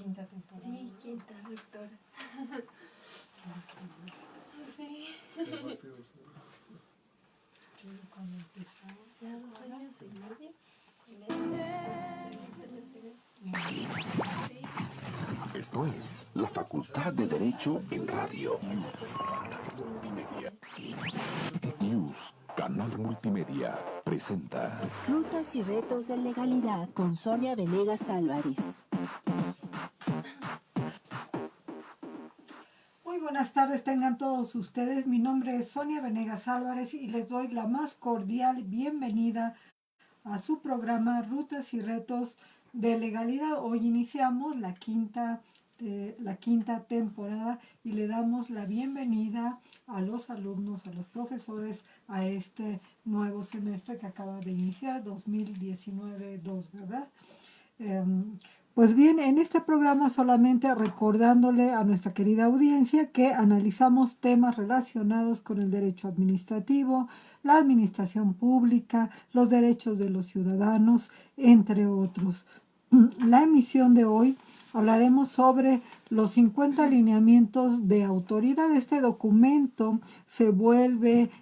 quinta temporada. Sí, quinta, doctora. Sí. Qué rápido, sí. Cuando empezamos. Ya 2 años y medio. Esto es la Facultad de Derecho en Radio. News, Canal Multimedia, presenta Rutas y retos de legalidad con Sonia Venegas Álvarez. Muy buenas tardes tengan todos ustedes. Mi nombre es Sonia Venegas Álvarez y les doy la más cordial bienvenida a su programa Rutas y Retos de Legalidad. Hoy iniciamos la quinta temporada y le damos la bienvenida a los alumnos, a los profesores, a este nuevo semestre que acaba de iniciar, 2019-2, ¿verdad? Pues bien, en este programa solamente recordándole a nuestra querida audiencia que analizamos temas relacionados con el derecho administrativo, la administración pública, los derechos de los ciudadanos, entre otros. La emisión de hoy hablaremos sobre los 50 lineamientos de autoridad. Este documento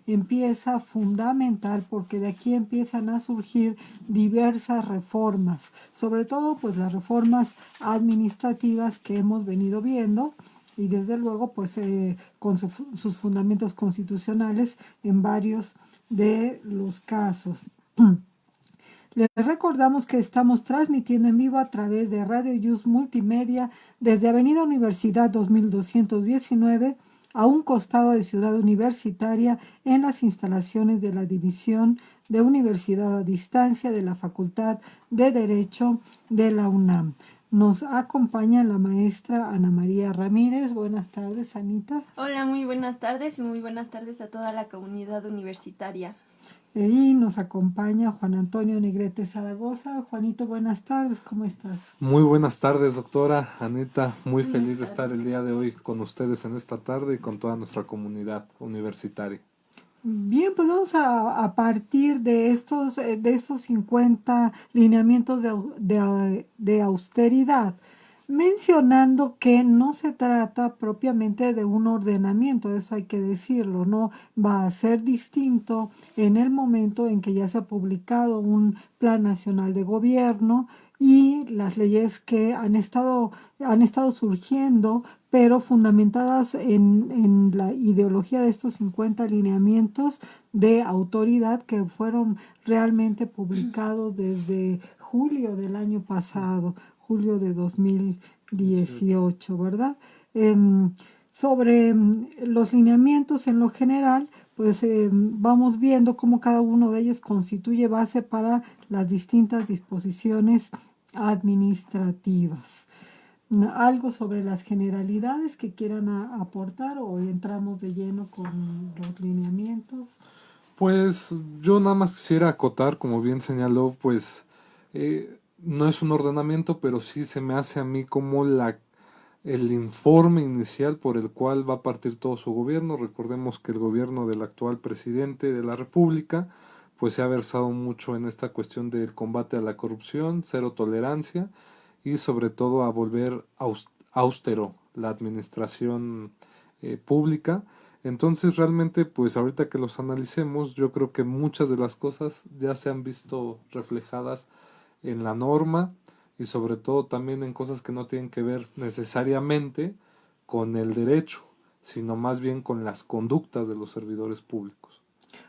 empieza fundamental porque de aquí empiezan a surgir diversas reformas, sobre todo pues las reformas administrativas que hemos venido viendo y desde luego pues con sus fundamentos constitucionales en varios de los casos. Les recordamos que estamos transmitiendo en vivo a través de Radio Yus Multimedia desde Avenida Universidad 2219 a un costado de Ciudad Universitaria en las instalaciones de la División de Universidad a Distancia de la Facultad de Derecho de la UNAM. Nos acompaña la maestra Ana María Ramírez. Buenas tardes, Anita. Hola, muy buenas tardes y muy buenas tardes a toda la comunidad universitaria. Y nos acompaña Juan Antonio Negrete Zaragoza. Juanito, buenas tardes, ¿cómo estás? Muy buenas tardes, doctora Anita. Muy feliz de estar el día de hoy con ustedes en esta tarde y con toda nuestra comunidad universitaria. Bien, pues vamos a partir de estos 50 lineamientos de austeridad, mencionando que no se trata propiamente de un ordenamiento, eso hay que decirlo, no va a ser distinto en el momento en que ya se ha publicado un Plan Nacional de Gobierno y las leyes que han estado surgiendo, pero fundamentadas en la ideología de estos 50 lineamientos de autoridad que fueron realmente publicados desde julio del año pasado, julio de 2018, ¿verdad? Sobre los lineamientos en lo general, pues vamos viendo cómo cada uno de ellos constituye base para las distintas disposiciones administrativas. ¿Algo sobre las generalidades que quieran aportar o entramos de lleno con los lineamientos? Pues yo nada más quisiera acotar, como bien señaló, pues no es un ordenamiento, pero sí se me hace a mí como el informe inicial por el cual va a partir todo su gobierno. Recordemos que el gobierno del actual presidente de la República pues se ha versado mucho en esta cuestión del combate a la corrupción, cero tolerancia y sobre todo a volver austero la administración pública. Entonces realmente pues ahorita que los analicemos yo creo que muchas de las cosas ya se han visto reflejadas en la norma y sobre todo también en cosas que no tienen que ver necesariamente con el derecho, sino más bien con las conductas de los servidores públicos.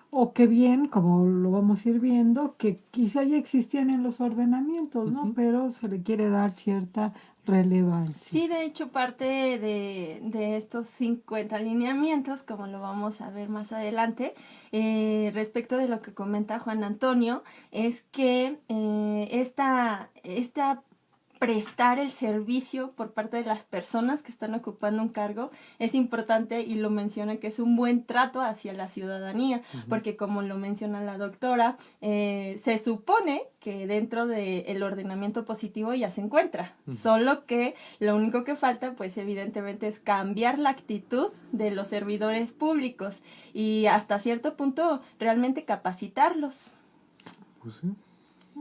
O que bien, como lo vamos a ir viendo, que quizá ya existían en los ordenamientos, ¿no? Pero se le quiere dar cierta relevancia. Sí, de hecho, parte de estos 50 lineamientos, como lo vamos a ver más adelante, respecto de lo que comenta Juan Antonio, es que esta prestar el servicio por parte de las personas que están ocupando un cargo es importante y lo menciona que es un buen trato hacia la ciudadanía, porque como lo menciona la doctora, se supone que dentro del ordenamiento positivo ya se encuentra, solo que lo único que falta pues evidentemente es cambiar la actitud de los servidores públicos y hasta cierto punto realmente capacitarlos. Pues sí.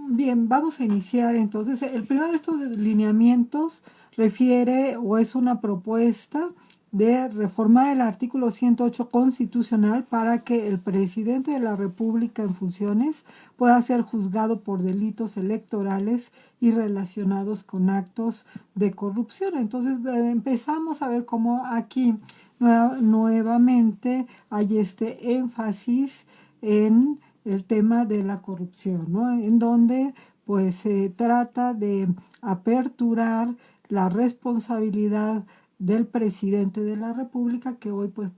Bien, vamos a iniciar entonces. El primero de estos lineamientos refiere o es una propuesta de reformar el artículo 108 constitucional para que el presidente de la República en funciones pueda ser juzgado por delitos electorales y relacionados con actos de corrupción. Entonces empezamos a ver cómo aquí nuevamente hay este énfasis en el tema de la corrupción, ¿no? En donde pues se trata de aperturar la responsabilidad del presidente de la República, que hoy pues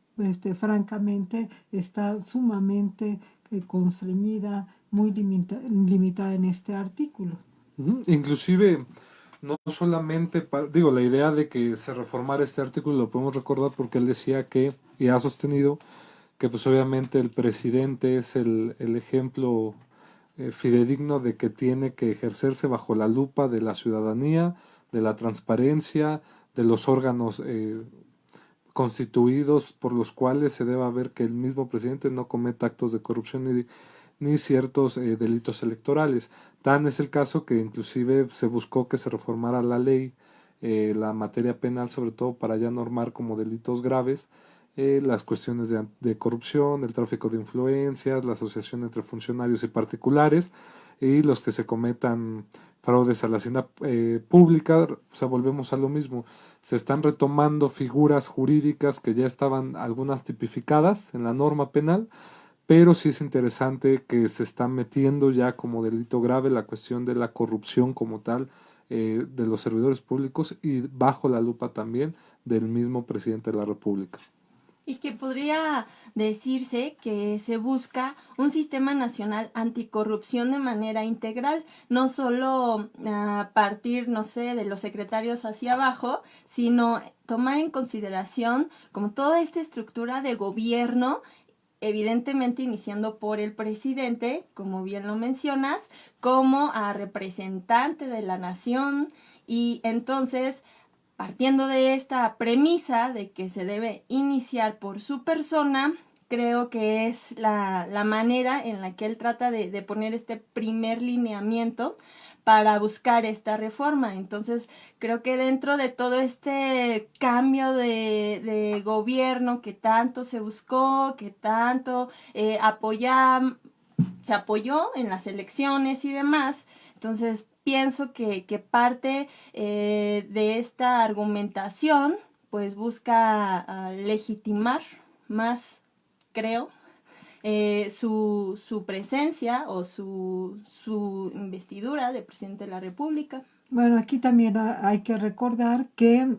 francamente está sumamente constreñida, muy limitada en este artículo. Inclusive, no solamente, digo, la idea de que se reformara este artículo lo podemos recordar porque él decía que, y ha sostenido, que pues obviamente el presidente es el ejemplo fidedigno de que tiene que ejercerse bajo la lupa de la ciudadanía, de la transparencia, de los órganos constituidos por los cuales se debe ver que el mismo presidente no cometa actos de corrupción ni ciertos delitos electorales. Tan es el caso que inclusive se buscó que se reformara la ley, la materia penal, sobre todo para ya normar como delitos graves las cuestiones de corrupción, el tráfico de influencias, la asociación entre funcionarios y particulares, y los que se cometan fraudes a la hacienda pública. O sea, volvemos a lo mismo, se están retomando figuras jurídicas que ya estaban algunas tipificadas en la norma penal, pero sí es interesante que se está metiendo ya como delito grave la cuestión de la corrupción como tal de los servidores públicos y bajo la lupa también del mismo presidente de la República. Y que podría decirse que se busca un sistema nacional anticorrupción de manera integral, no solo a partir, no sé, de los secretarios hacia abajo, sino tomar en consideración como toda esta estructura de gobierno, evidentemente iniciando por el presidente, como bien lo mencionas, como a representante de la nación, y entonces partiendo de esta premisa de que se debe iniciar por su persona, creo que es la manera en la que él trata de poner este primer lineamiento para buscar esta reforma. Entonces, creo que dentro de todo este cambio de gobierno que tanto se buscó, que tanto se apoyó en las elecciones y demás, entonces pienso que parte de esta argumentación pues busca legitimar más, creo, su presencia o su investidura de presidente de la República. Bueno, aquí también hay que recordar que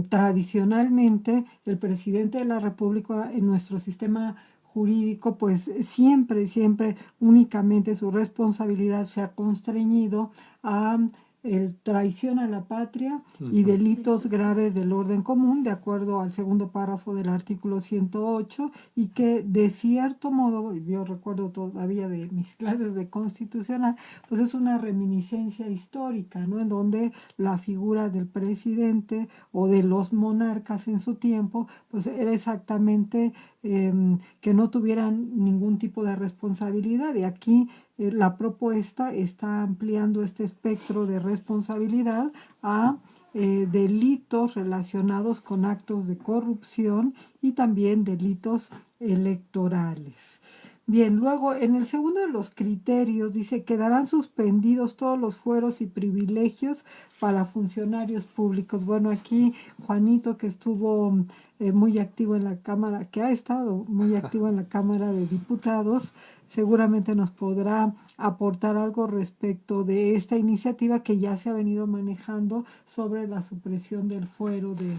tradicionalmente el presidente de la República en nuestro sistema jurídico, pues siempre únicamente su responsabilidad se ha constreñido a el traición a la patria y delitos graves del orden común, de acuerdo al segundo párrafo del artículo 108, y que de cierto modo, yo recuerdo todavía de mis clases de constitucional, pues es una reminiscencia histórica, ¿no? En donde la figura del presidente o de los monarcas en su tiempo, pues era exactamente que no tuvieran ningún tipo de responsabilidad, y aquí la propuesta está ampliando este espectro de responsabilidad a delitos relacionados con actos de corrupción y también delitos electorales. Bien, luego en el segundo de los criterios dice: quedarán suspendidos todos los fueros y privilegios para funcionarios públicos. Bueno, aquí Juanito, que estuvo muy activo en la Cámara, que ha estado muy activo en la Cámara de Diputados, seguramente nos podrá aportar algo respecto de esta iniciativa que ya se ha venido manejando sobre la supresión del fuero de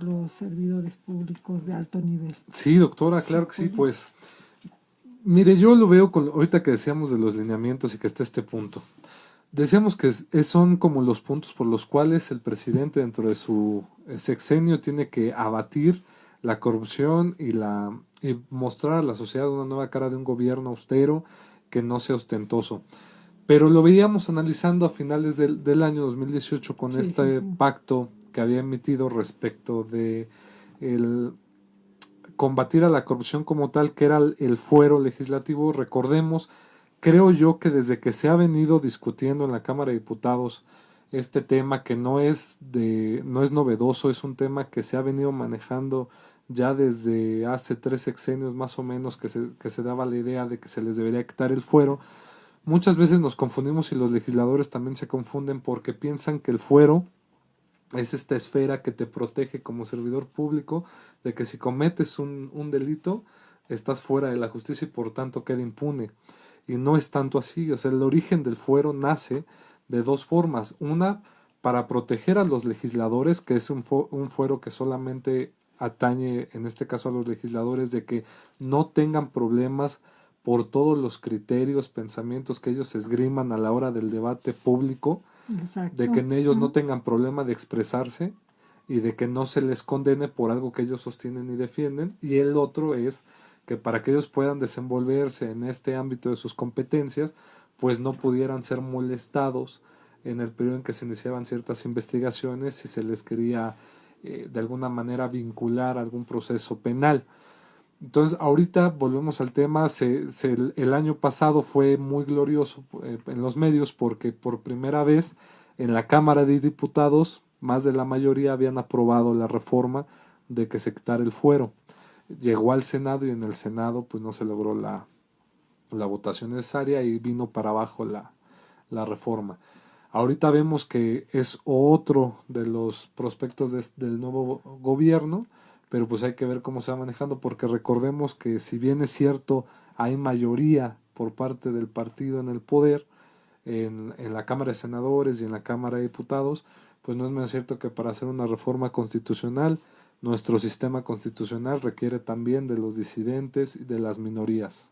los servidores públicos de alto nivel. Sí, doctora, claro que sí, pues mire, yo lo veo ahorita que decíamos de los lineamientos y que está este punto. Decíamos que son como los puntos por los cuales el presidente dentro de su sexenio tiene que abatir la corrupción y mostrar a la sociedad una nueva cara de un gobierno austero que no sea ostentoso. Pero lo veíamos analizando a finales del año 2018 con pacto que había emitido respecto de el combatir a la corrupción como tal, que era el fuero legislativo. Recordemos, creo yo que desde que se ha venido discutiendo en la Cámara de Diputados este tema que no es novedoso, es un tema que se ha venido manejando ya desde hace 3 sexenios más o menos, que se daba la idea de que se les debería quitar el fuero. Muchas veces nos confundimos y los legisladores también se confunden porque piensan que el fuero es esta esfera que te protege como servidor público de que si cometes un delito estás fuera de la justicia y por tanto queda impune. Y no es tanto así. O sea, el origen del fuero nace de 2 formas. Una, para proteger a los legisladores, que es un fuero que solamente atañe, en este caso a los legisladores, de que no tengan problemas por todos los criterios, pensamientos que ellos esgriman a la hora del debate público, Exacto. de que en ellos no tengan problema de expresarse y de que no se les condene por algo que ellos sostienen y defienden. Y el otro es que para que ellos puedan desenvolverse en este ámbito de sus competencias, pues no pudieran ser molestados en el periodo en que se iniciaban ciertas investigaciones si se les quería de alguna manera vincular a algún proceso penal. Entonces, ahorita volvemos al tema, el año pasado fue muy glorioso en los medios porque por primera vez en la Cámara de Diputados, más de la mayoría habían aprobado la reforma de que se quitara el fuero. Llegó al Senado y en el Senado pues no se logró la votación necesaria y vino para abajo la reforma. Ahorita vemos que es otro de los prospectos del nuevo gobierno, pero pues hay que ver cómo se va manejando, porque recordemos que si bien es cierto hay mayoría por parte del partido en el poder, en la Cámara de Senadores y en la Cámara de Diputados, pues no es menos cierto que para hacer una reforma constitucional, nuestro sistema constitucional requiere también de los disidentes y de las minorías.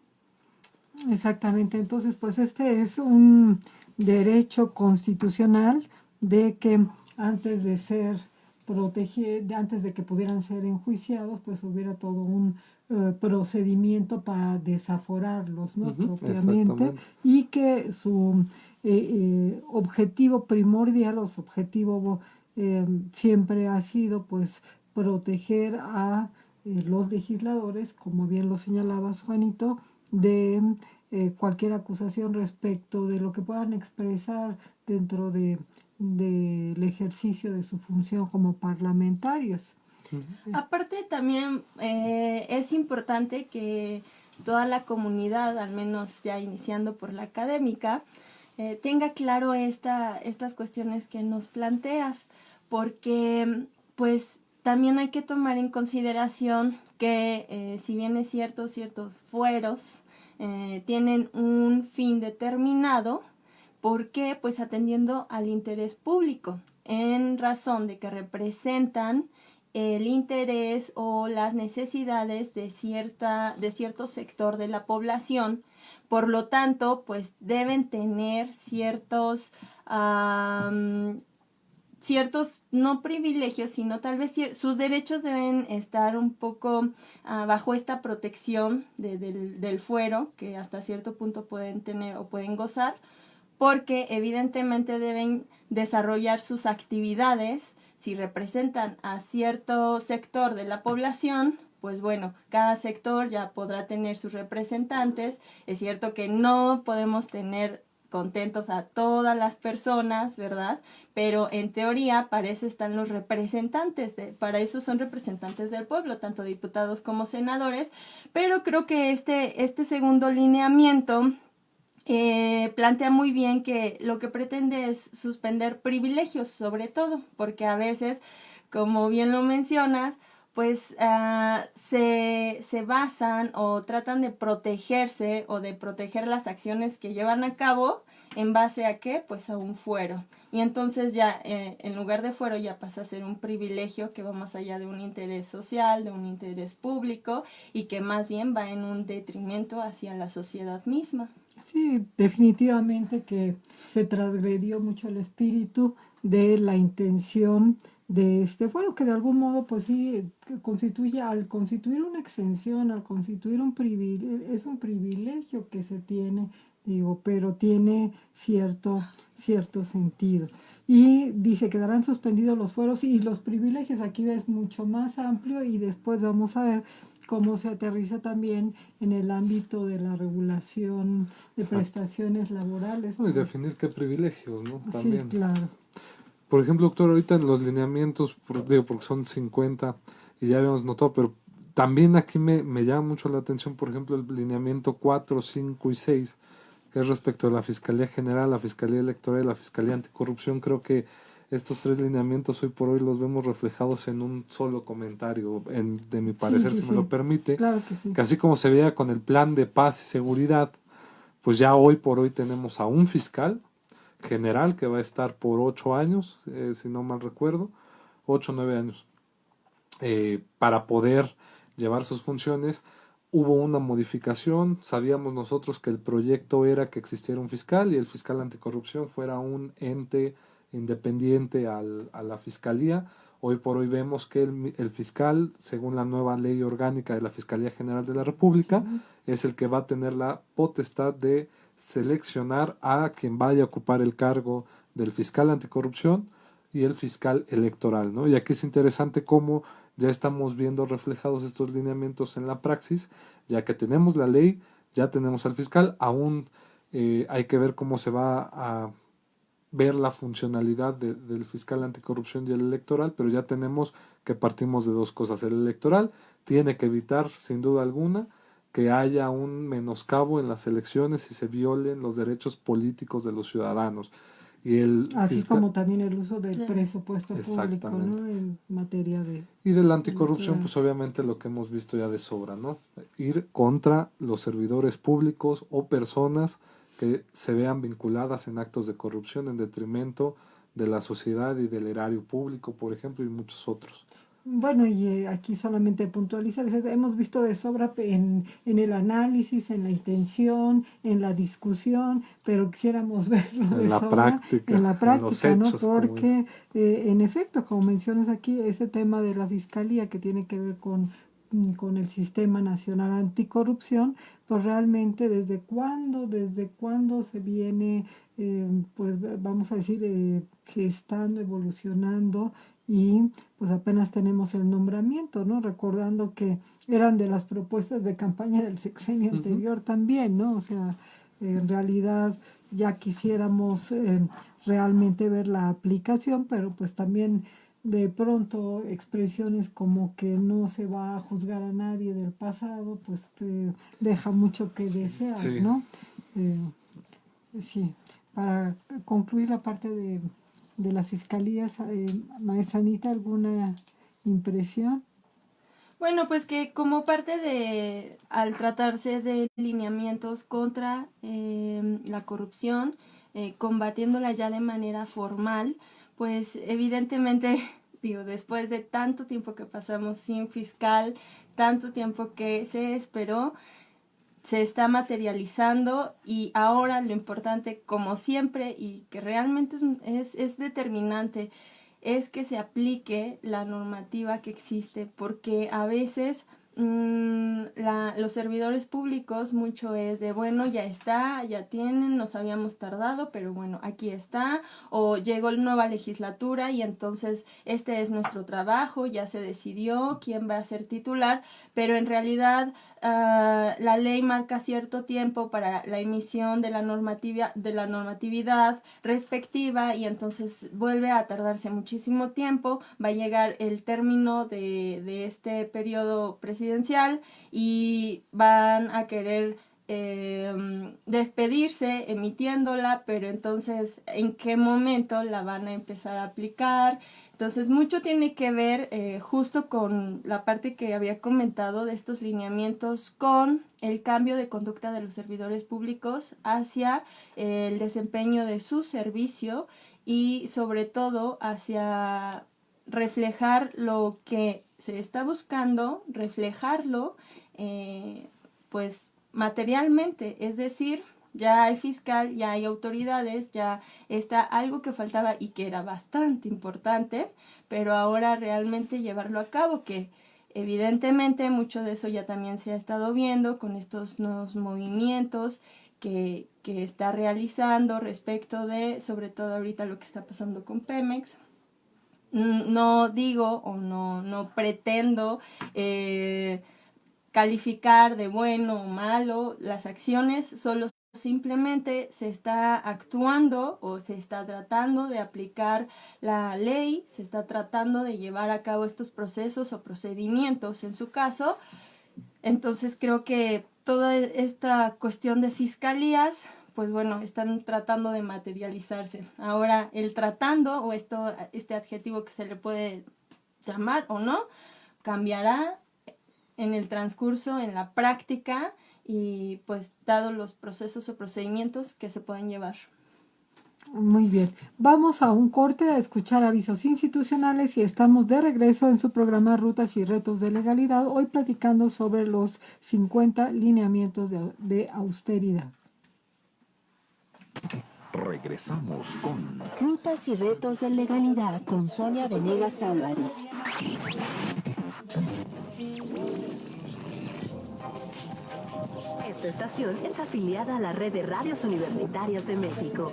Exactamente, entonces pues este es un derecho constitucional de que antes de ser antes de que pudieran ser enjuiciados, pues hubiera todo un procedimiento para desaforarlos, ¿no? Propiamente, y que su objetivo primordial o su objetivo siempre ha sido pues proteger a los legisladores, como bien lo señalabas, Juanito, de cualquier acusación respecto de lo que puedan expresar dentro del ejercicio de su función como parlamentarios. Aparte también es importante que toda la comunidad, al menos ya iniciando por la académica, tenga claro estas cuestiones que nos planteas, porque pues también hay que tomar en consideración que si bien es cierto, ciertos fueros tienen un fin determinado. ¿Por qué? Pues atendiendo al interés público, en razón de que representan el interés o las necesidades de cierto sector de la población. Por lo tanto, pues deben tener ciertos no privilegios, sino tal vez sus derechos deben estar un poco bajo esta protección del fuero, que hasta cierto punto pueden tener o pueden gozar, porque evidentemente deben desarrollar sus actividades. Si representan a cierto sector de la población, pues bueno, cada sector ya podrá tener sus representantes. Es cierto que no podemos tener contentos a todas las personas, ¿verdad? Pero en teoría para eso están los representantes, para eso son representantes del pueblo, tanto diputados como senadores, pero creo que este segundo lineamiento plantea muy bien que lo que pretende es suspender privilegios, sobre todo, porque a veces, como bien lo mencionas, pues se basan o tratan de protegerse o de proteger las acciones que llevan a cabo en base a ¿qué? Pues a un fuero. Y entonces ya en lugar de fuero ya pasa a ser un privilegio que va más allá de un interés social, de un interés público y que más bien va en un detrimento hacia la sociedad misma. Sí, definitivamente que se transgredió mucho el espíritu de la intención de este fuero, que de algún modo pues sí al constituir una exención, al constituir un privilegio, es un privilegio que se tiene, digo, pero tiene cierto sentido. Y dice, quedarán suspendidos los fueros y los privilegios. Aquí es mucho más amplio y después vamos a ver cómo se aterriza también en el ámbito de la regulación de prestaciones laborales. Y definir qué privilegios, ¿no? También. Sí, claro. Por ejemplo, doctor, ahorita en los lineamientos, digo, porque son 50 y ya habíamos notado, pero también aquí me llama mucho la atención, por ejemplo, el lineamiento 4, 5 y 6, que es respecto a la Fiscalía General, la Fiscalía Electoral y la Fiscalía Anticorrupción. Creo que estos tres lineamientos hoy por hoy los vemos reflejados en un solo comentario, de mi Sí, parecer, sí, si me lo sí, permite, claro que sí. que así como se veía con el plan de paz y seguridad, pues ya hoy por hoy tenemos a un fiscal general que va a estar por 8 años, si no mal recuerdo, 8 o 9 años, para poder llevar sus funciones. Hubo una modificación, sabíamos nosotros que el proyecto era que existiera un fiscal y el fiscal anticorrupción fuera un ente independiente a la fiscalía. Hoy por hoy vemos que el fiscal, según la nueva ley orgánica de la Fiscalía General de la República, Sí. es el que va a tener la potestad de seleccionar a quien vaya a ocupar el cargo del fiscal anticorrupción y el fiscal electoral, ¿no? Y aquí es interesante cómo ya estamos viendo reflejados estos lineamientos en la praxis, ya que tenemos la ley, ya tenemos al fiscal, aún hay que ver cómo se va a ver la funcionalidad del fiscal anticorrupción y el electoral, pero ya tenemos que partimos de dos cosas. El electoral tiene que evitar, sin duda alguna, que haya un menoscabo en las elecciones y se violen los derechos políticos de los ciudadanos. Y el Así fiscal, como también el uso del Claro. presupuesto público, exactamente. ¿no? En materia de Y de la anticorrupción, electoral. pues obviamente lo que hemos visto ya de sobra, ¿no? Ir contra los servidores públicos o personas que se vean vinculadas en actos de corrupción en detrimento de la sociedad y del erario público, por ejemplo, y muchos otros. Bueno, y aquí solamente puntualizar, hemos visto de sobra en el análisis, en la intención, en la discusión, pero quisiéramos verlo En de la sobra en la práctica, en los práctica, ¿no? hechos, como es. Porque en efecto, como mencionas aquí, ese tema de la fiscalía que tiene que ver con el Sistema Nacional Anticorrupción, pues realmente desde cuándo se viene, pues vamos a decir, gestando, evolucionando y pues apenas tenemos el nombramiento, ¿no? Recordando que eran de las propuestas de campaña del sexenio Ujú. anterior también, ¿no? O sea, en realidad ya quisiéramos realmente ver la aplicación, pero pues también de pronto expresiones como que no se va a juzgar a nadie del pasado, pues deja mucho que desear, Sí. ¿no? Eh, sí, para concluir la parte de las fiscalías, maestra Anita, ¿alguna impresión? Bueno, pues que como parte al tratarse de lineamientos contra la corrupción, combatiéndola ya de manera formal, pues evidentemente, digo, después de tanto tiempo que pasamos sin fiscal, tanto tiempo que se esperó, se está materializando y ahora lo importante, como siempre, y que realmente es determinante, es que se aplique la normativa que existe, porque a veces los servidores públicos mucho es de, bueno, ya está, ya tienen, nos habíamos tardado, pero bueno, aquí está, o llegó la nueva legislatura y entonces este es nuestro trabajo, ya se decidió quién va a ser titular, pero en realidad la ley marca cierto tiempo para la emisión de la normatividad respectiva y entonces vuelve a tardarse muchísimo tiempo, va a llegar el término de este periodo presidencial y van a querer despedirse emitiéndola, pero entonces en qué momento la van a empezar a aplicar. Entonces mucho tiene que ver justo con la parte que había comentado de estos lineamientos con el cambio de conducta de los servidores públicos hacia el desempeño de su servicio y sobre todo hacia reflejar lo que se está buscando, reflejarlo pues materialmente, es decir, ya hay fiscal, ya hay autoridades, ya está algo que faltaba y que era bastante importante, pero ahora realmente llevarlo a cabo, que evidentemente mucho de eso ya también se ha estado viendo con estos nuevos movimientos que está realizando respecto de, sobre todo ahorita lo que está pasando con Pemex. No digo o no pretendo calificar de bueno o malo las acciones, solo simplemente se está actuando o se está tratando de aplicar la ley, se está tratando de llevar a cabo estos procesos o procedimientos en su caso. Entonces creo que toda esta cuestión de fiscalías, pues bueno, están tratando de materializarse. Ahora el tratando o este adjetivo que se le puede llamar o no, cambiará en el transcurso, en la práctica, y pues dado los procesos o procedimientos que se pueden llevar. Muy bien, vamos a un corte a escuchar avisos institucionales y estamos de regreso en su programa Rutas y Retos de Legalidad, hoy platicando sobre los 50 lineamientos de austeridad. Regresamos con Rutas y retos de legalidad con Sonia Venegas Álvarez. Esta estación es afiliada a la Red de Radios Universitarias de México.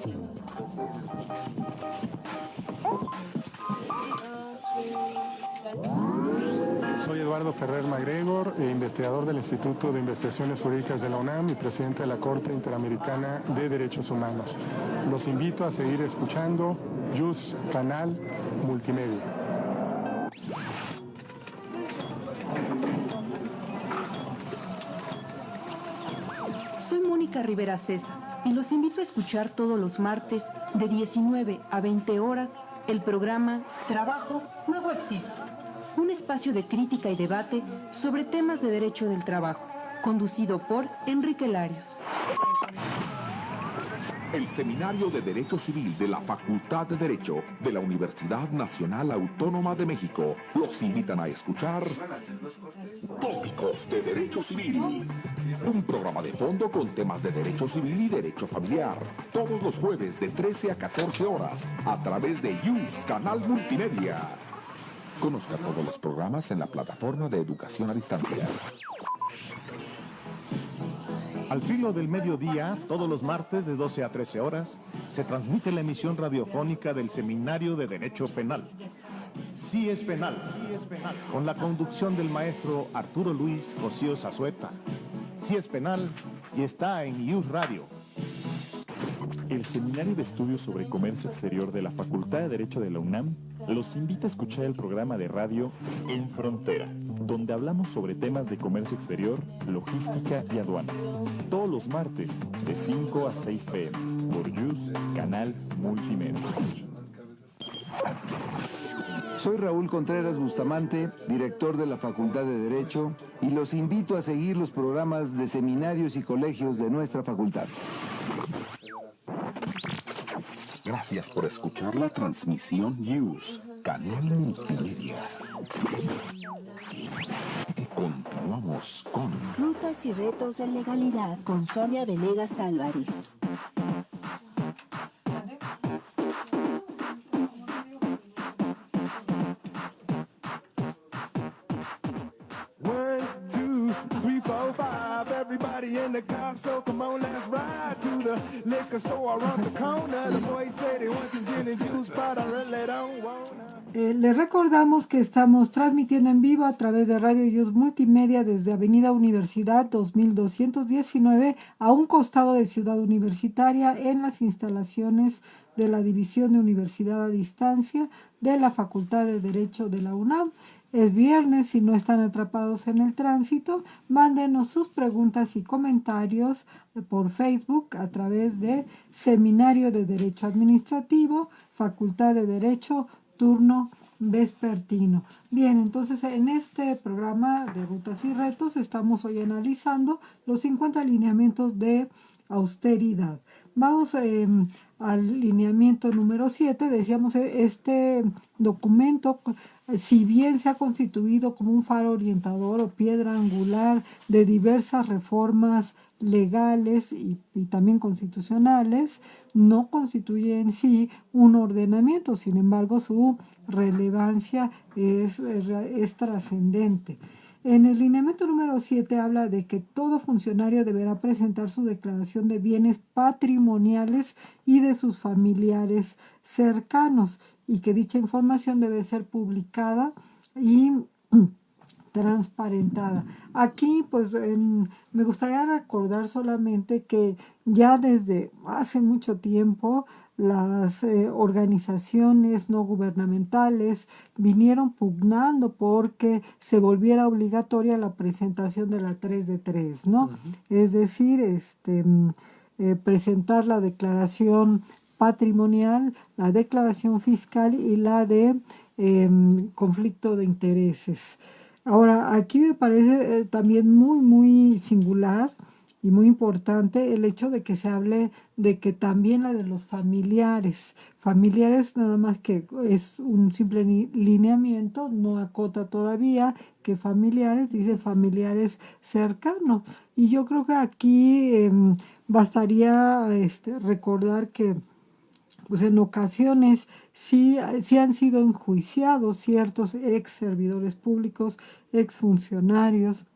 Soy Eduardo Ferrer MacGregor, investigador del Instituto de Investigaciones Jurídicas de la UNAM y presidente de la Corte Interamericana de Derechos Humanos. Los invito a seguir escuchando JUS Canal Multimedia. Soy Mónica Rivera Cesa y los invito a escuchar todos los martes de 19 a 20 horas el programa Trabajo Luego Existe, un espacio de crítica y debate sobre temas de derecho del trabajo, conducido por Enrique Larios. el Seminario de Derecho Civil de la Facultad de Derecho de la Universidad Nacional Autónoma de México. Los invitan a escuchar Tópicos de Derecho Civil, un programa de fondo con temas de derecho civil y derecho familiar, todos los jueves de 13 a 14 horas a través de JUS Canal Multimedia. Conozca todos los programas en la plataforma de educación a distancia. Al filo del mediodía, todos los martes de 12 a 13 horas, se transmite la emisión radiofónica del Seminario de Derecho Penal. Sí es penal, con la conducción del maestro Arturo Luis Cosío Zazueta. Sí es penal y está en IUS Radio. El Seminario de Estudios sobre Comercio Exterior de la Facultad de Derecho de la UNAM los invita a escuchar el programa de radio En Frontera, donde hablamos sobre temas de comercio exterior, logística y aduanas. Todos los martes, de 5 a 6 p.m. por JUS Canal Multimedia. Soy Raúl Contreras Bustamante, director de la Facultad de Derecho, y los invito a seguir los programas de seminarios y colegios de nuestra facultad. Gracias por escuchar la transmisión JUS Canal Multimedia. Continuamos con Rutas y retos de legalidad con Sonia Venegas Álvarez. Everybody in the car, so come on, let's ride to the liquor store around the corner. The boys say they want some gin and juice, but I really don't wanna. Les recordamos que estamos transmitiendo en vivo a través de Radio JUS Multimedia desde Avenida Universidad 2219 a un costado de Ciudad Universitaria en las instalaciones de la División de Universidad a Distancia de la Facultad de Derecho de la UNAM. Es viernes, si no están atrapados en el tránsito, mándenos sus preguntas y comentarios por Facebook a través de Seminario de Derecho Administrativo, Facultad de Derecho, turno vespertino. Bien, entonces en este programa de Rutas y Retos estamos hoy analizando los 50 lineamientos de austeridad. Vamos al lineamiento número 7. Decíamos, este documento, si bien se ha constituido como un faro orientador o piedra angular de diversas reformas legales y también constitucionales, no constituye en sí un ordenamiento. Sin embargo, su relevancia es trascendente. En el lineamiento número 7 habla de que todo funcionario deberá presentar su declaración de bienes patrimoniales y de sus familiares cercanos, y que dicha información debe ser publicada y transparentada. Aquí, pues, me gustaría recordar solamente que ya desde hace mucho tiempo las organizaciones no gubernamentales vinieron pugnando porque se volviera obligatoria la presentación de la 3 de 3, ¿no? Es decir, presentar la declaración patrimonial, la declaración fiscal y la de conflicto de intereses. Ahora, aquí me parece también muy singular y muy importante el hecho de que se hable de que también la de los familiares nada más que es un simple lineamiento, no acota todavía que familiares, dice familiares cercanos. Y yo creo que aquí bastaría recordar que pues en ocasiones sí han sido enjuiciados ciertos ex servidores públicos, ex funcionarios.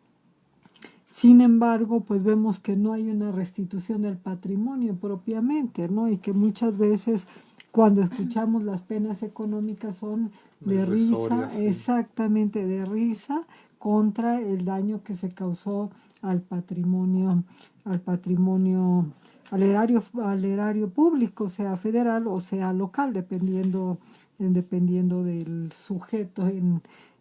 Sin embargo, pues vemos que no hay una restitución del patrimonio propiamente, ¿no? Y que muchas veces cuando escuchamos las penas económicas son de risa, sí. exactamente de risa, contra el daño que se causó al patrimonio, al erario público, sea federal o sea local, dependiendo del sujeto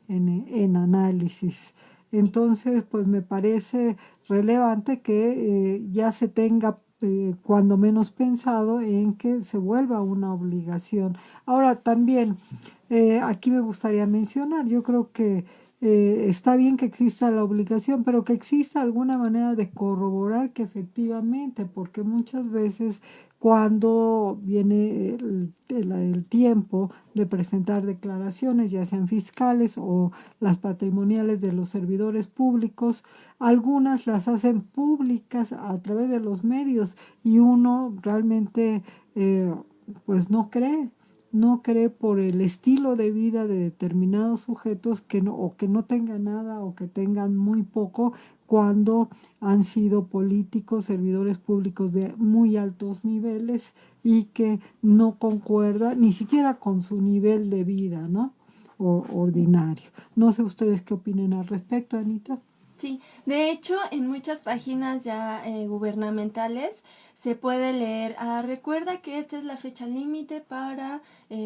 en análisis. Entonces, pues me parece relevante que ya se tenga cuando menos pensado en que se vuelva una obligación. Ahora, también aquí me gustaría mencionar, yo creo que está bien que exista la obligación, pero que exista alguna manera de corroborar que efectivamente, porque muchas veces cuando viene el tiempo de presentar declaraciones, ya sean fiscales o las patrimoniales de los servidores públicos, algunas las hacen públicas a través de los medios y uno realmente pues no cree por el estilo de vida de determinados sujetos que no tengan nada o que tengan muy poco cuando han sido políticos, servidores públicos de muy altos niveles y que no concuerda ni siquiera con su nivel de vida, ¿no? Ordinario. No sé ustedes qué opinen al respecto, Anita. Sí, de hecho, en muchas páginas ya gubernamentales se puede leer, recuerda que esta es la fecha límite para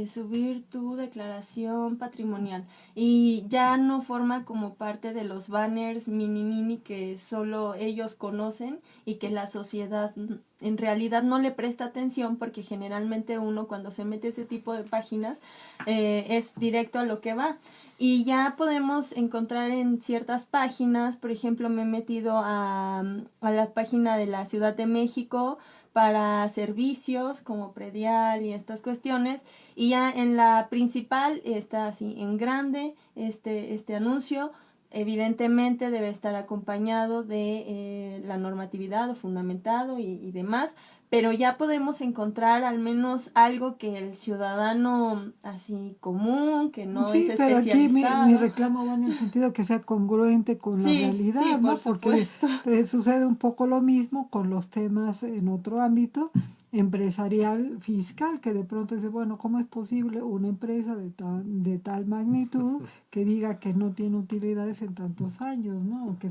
subir tu declaración patrimonial, y ya no forma como parte de los banners mini que solo ellos conocen y que la sociedad en realidad no le presta atención, porque generalmente uno cuando se mete ese tipo de páginas es directo a lo que va. Y ya podemos encontrar en ciertas páginas, por ejemplo, me he metido a la página de la Ciudad de México para servicios como predial y estas cuestiones, y ya en la principal está así en grande este anuncio. Evidentemente debe estar acompañado de la normatividad o fundamentado y demás, pero ya podemos encontrar al menos algo que el ciudadano así común, que no sí, es pero especializado. aquí mi reclamo va en el sentido que sea congruente con la realidad, sí, ¿no? por Porque supuesto. sucede un poco lo mismo con los temas en otro ámbito empresarial fiscal, que de pronto dice, bueno, ¿cómo es posible una empresa de tal magnitud que diga que no tiene utilidades en tantos años, ¿no? O que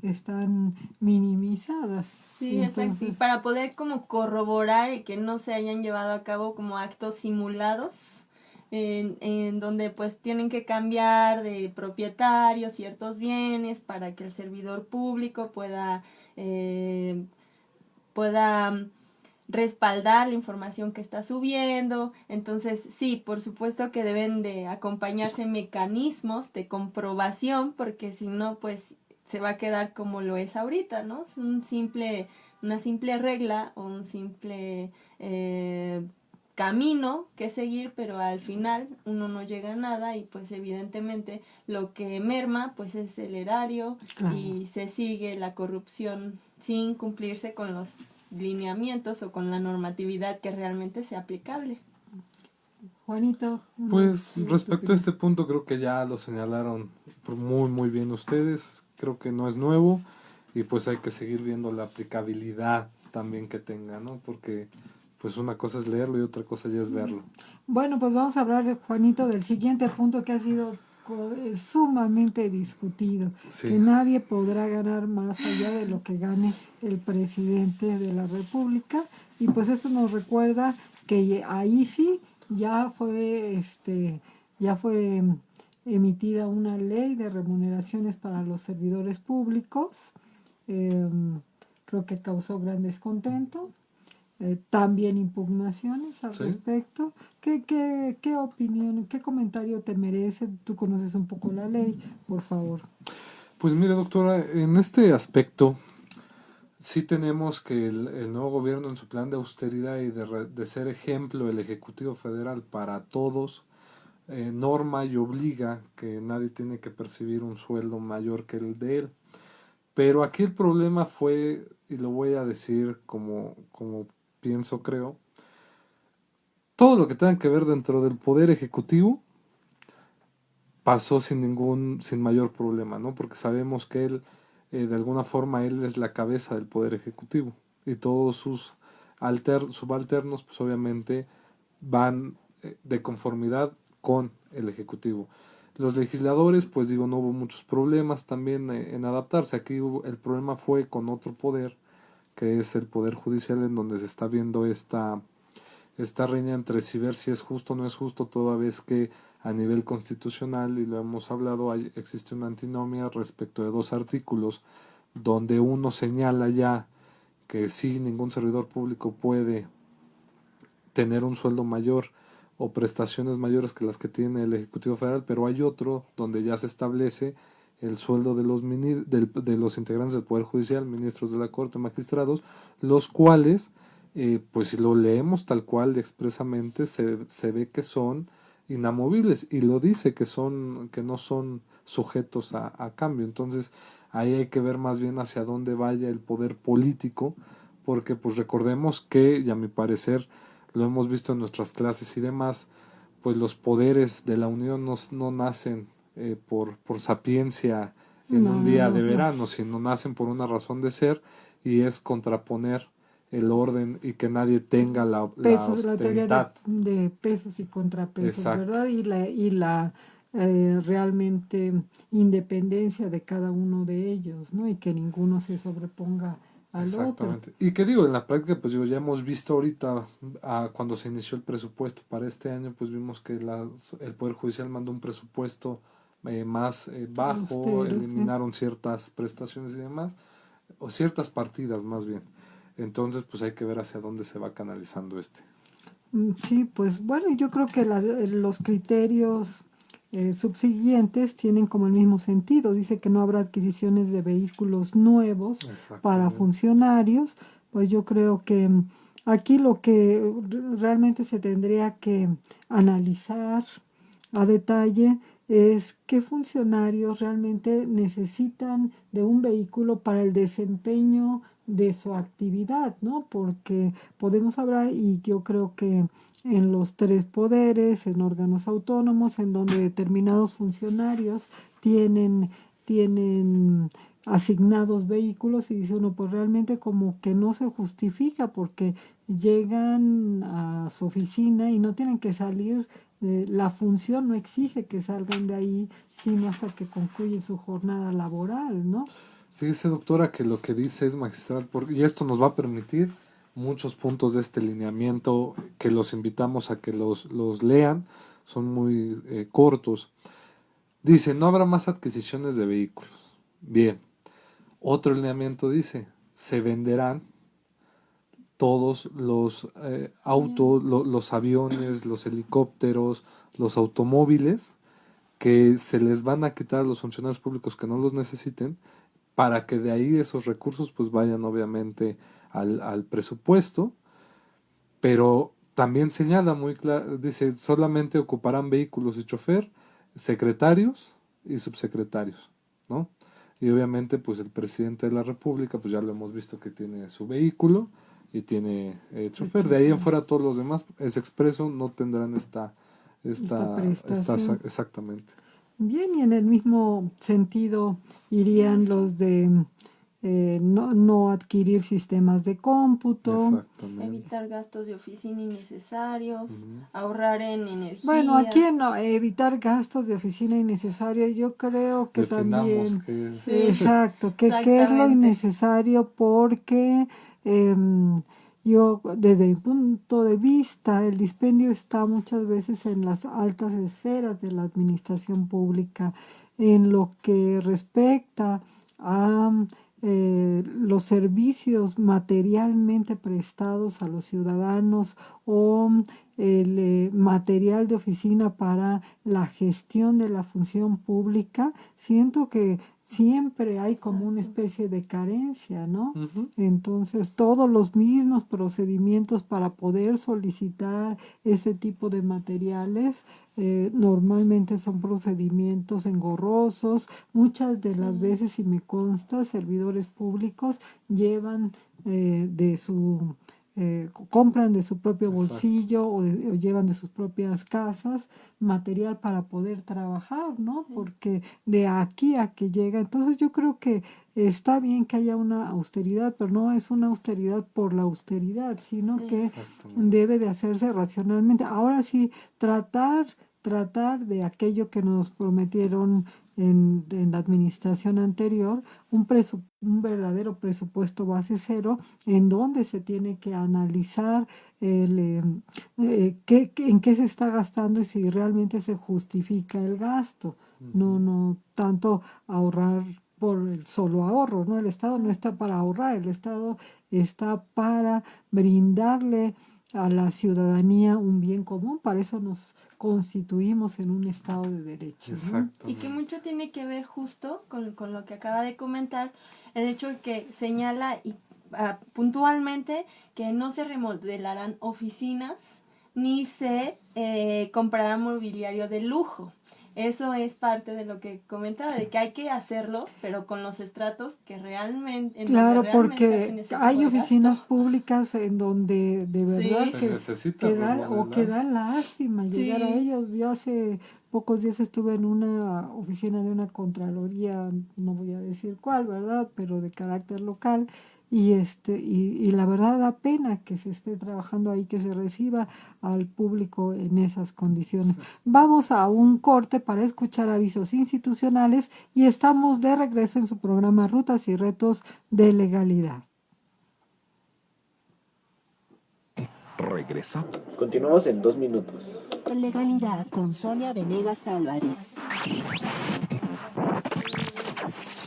están minimizadas. Sí, exacto. Y para poder como corroborar y que no se hayan llevado a cabo como actos simulados, en donde pues tienen que cambiar de propietario ciertos bienes para que el servidor público pueda respaldar la información que está subiendo. Entonces, sí, por supuesto que deben de acompañarse mecanismos de comprobación, porque si no, pues se va a quedar como lo es ahorita, ¿no? Es una simple regla o un simple camino que seguir, pero al final uno no llega a nada, y pues evidentemente lo que merma pues es el erario. Claro. Y se sigue la corrupción sin cumplirse con los lineamientos o con la normatividad que realmente sea aplicable. Juanito. Pues respecto a este punto creo que ya lo señalaron muy bien ustedes, creo que no es nuevo y pues hay que seguir viendo la aplicabilidad también que tenga, ¿no? Porque pues una cosa es leerlo y otra cosa ya es verlo. Bueno, pues vamos a hablar, Juanito, del siguiente punto que ha sido sumamente discutido, Sí. que nadie podrá ganar más allá de lo que gane el presidente de la República, y pues eso nos recuerda que ahí sí ya fue emitida una ley de remuneraciones para los servidores públicos. Creo que causó gran descontento. También impugnaciones al Sí. respecto. ¿Qué opinión, qué comentario te merece? Tú conoces un poco la ley, por favor. Pues mire, doctora, en este aspecto sí tenemos que el nuevo gobierno en su plan de austeridad y de ser ejemplo el Ejecutivo Federal para todos, norma y obliga que nadie tiene que percibir un sueldo mayor que el de él. Pero aquí el problema fue, y lo voy a decir como pienso, creo, todo lo que tenga que ver dentro del Poder Ejecutivo pasó sin mayor problema, ¿no? Porque sabemos que él, de alguna forma, él es la cabeza del Poder Ejecutivo y todos sus subalternos, pues obviamente van de conformidad con el Ejecutivo. Los legisladores, pues digo, no hubo muchos problemas también en adaptarse. Aquí el problema fue con otro poder, que es el Poder Judicial, en donde se está viendo esta riña entre si ver si es justo o no es justo, toda vez que a nivel constitucional, y lo hemos hablado, existe una antinomia respecto de 2 artículos, donde uno señala ya que sí, ningún servidor público puede tener un sueldo mayor o prestaciones mayores que las que tiene el Ejecutivo Federal, pero hay otro donde ya se establece el sueldo de los integrantes del Poder Judicial, ministros de la Corte, magistrados, los cuales, pues si lo leemos tal cual expresamente, se ve que son inamovibles, y lo dice que no son sujetos a cambio. Entonces ahí hay que ver más bien hacia dónde vaya el poder político, porque pues recordemos que, y a mi parecer lo hemos visto en nuestras clases y demás, pues los poderes de la Unión no nacen por sapiencia en un día de verano, sino nacen por una razón de ser, y es contraponer el orden y que nadie tenga la La teoría austeridad. de pesos y contrapesos, Exacto. ¿verdad? Y la realmente independencia de cada uno de ellos, ¿no? Y que ninguno se sobreponga al otro. Exactamente. Y que digo, en la práctica, pues digo, ya hemos visto ahorita, cuando se inició el presupuesto para este año, pues vimos que el Poder Judicial mandó un presupuesto más bajo, Austero, sí. eliminaron ciertas prestaciones y demás, o ciertas partidas más bien. Entonces, pues hay que ver hacia dónde se va canalizando este. Sí, pues bueno, yo creo que los criterios subsiguientes tienen como el mismo sentido. Dice que no habrá adquisiciones de vehículos nuevos para funcionarios. Pues yo creo que aquí lo que realmente se tendría que analizar a detalle es qué funcionarios realmente necesitan de un vehículo para el desempeño de su actividad, ¿no? Porque podemos hablar, y yo creo que en los 3 poderes, en órganos autónomos, en donde determinados funcionarios tienen asignados vehículos, y dice uno, pues realmente como que no se justifica, porque llegan a su oficina y no tienen que salir, la función no exige que salgan de ahí, sino hasta que concluye su jornada laboral, ¿no? Fíjese, doctora, que lo que dice es magistral, y esto nos va a permitir muchos puntos de este lineamiento, que los invitamos a que los lean, son muy cortos. Dice, no habrá más adquisiciones de vehículos. Bien. Otro lineamiento dice, se venderán todos los autos, los aviones, los helicópteros, los automóviles, que se les van a quitar a los funcionarios públicos que no los necesiten, para que de ahí esos recursos pues vayan obviamente al presupuesto. Pero también señala muy claro, dice, solamente ocuparán vehículos y chofer, secretarios y subsecretarios, ¿no? Y obviamente pues el presidente de la República, pues ya lo hemos visto que tiene su vehículo y tiene chofer. De ahí en fuera todos los demás, es expreso, no tendrán esta prestación. Exactamente. Bien, y en el mismo sentido irían los de no adquirir sistemas de cómputo. Exactamente. Evitar gastos de oficina innecesarios, ahorrar en energía. Bueno, aquí no, evitar gastos de oficina innecesarios, yo creo que Definamos también, que Sí. exacto, qué es lo Exactamente. innecesario porque yo, desde mi punto de vista, el dispendio está muchas veces en las altas esferas de la administración pública, en lo que respecta a los servicios materialmente prestados a los ciudadanos o el material de oficina para la gestión de la función pública, siento que siempre hay como una especie de carencia, ¿no? Entonces, todos los mismos procedimientos para poder solicitar ese tipo de materiales normalmente son procedimientos engorrosos. Muchas de las veces, si me consta, servidores públicos llevan compran de su propio bolsillo o llevan de sus propias casas material para poder trabajar, ¿no? Porque de aquí a que llega, entonces yo creo que está bien que haya una austeridad, pero no es una austeridad por la austeridad, sino que debe de hacerse racionalmente. Ahora sí, tratar de aquello que nos prometieron en la administración anterior, un verdadero presupuesto base cero, en donde se tiene que analizar en qué se está gastando y si realmente se justifica el gasto. No tanto ahorrar por el solo ahorro, ¿no? El Estado no está para ahorrar, el Estado está para brindarle a la ciudadanía un bien común, para eso nos constituimos en un Estado de Derecho, ¿no? Y que mucho tiene que ver justo con lo que acaba de comentar, el hecho de que señala puntualmente que no se remodelarán oficinas ni se comprará mobiliario de lujo. Eso es parte de lo que comentaba, de que hay que hacerlo, pero con los estratos que realmente... Claro, realmente porque hay oficinas públicas en donde de verdad Sí. que da lástima llegar a ellos. Yo hace pocos días estuve en una oficina de una contraloría, no voy a decir cuál, ¿verdad? Pero de carácter local. Y la verdad da pena que se esté trabajando ahí, que se reciba al público en esas condiciones. Vamos a un corte para escuchar avisos institucionales y estamos de regreso en su programa Rutas y Retos de Legalidad. Regresa. Continuamos en 2 minutos. Legalidad con Sonia Venegas Álvarez.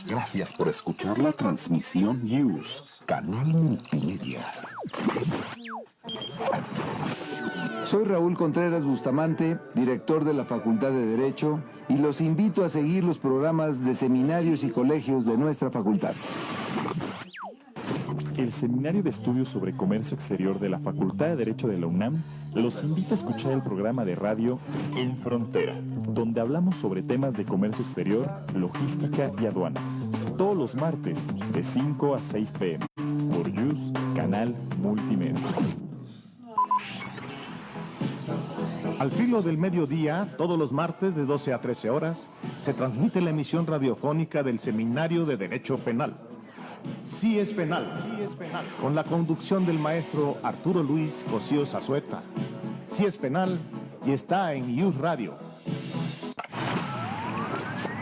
Gracias por escuchar la transmisión News, Canal Multimedia. Soy Raúl Contreras Bustamante, director de la Facultad de Derecho, y los invito a seguir los programas de seminarios y colegios de nuestra facultad. El Seminario de Estudios sobre Comercio Exterior de la Facultad de Derecho de la UNAM los invita a escuchar el programa de radio En Frontera, donde hablamos sobre temas de comercio exterior, logística y aduanas. Todos los martes, de 5 a 6 p.m. por YUS, Canal Multimedia. Al filo del mediodía, todos los martes de 12 a 13 horas, se transmite la emisión radiofónica del Seminario de Derecho Penal. Sí es penal, con la conducción del maestro Arturo Luis Cosío Zazueta. Sí es penal y está en Youth Radio.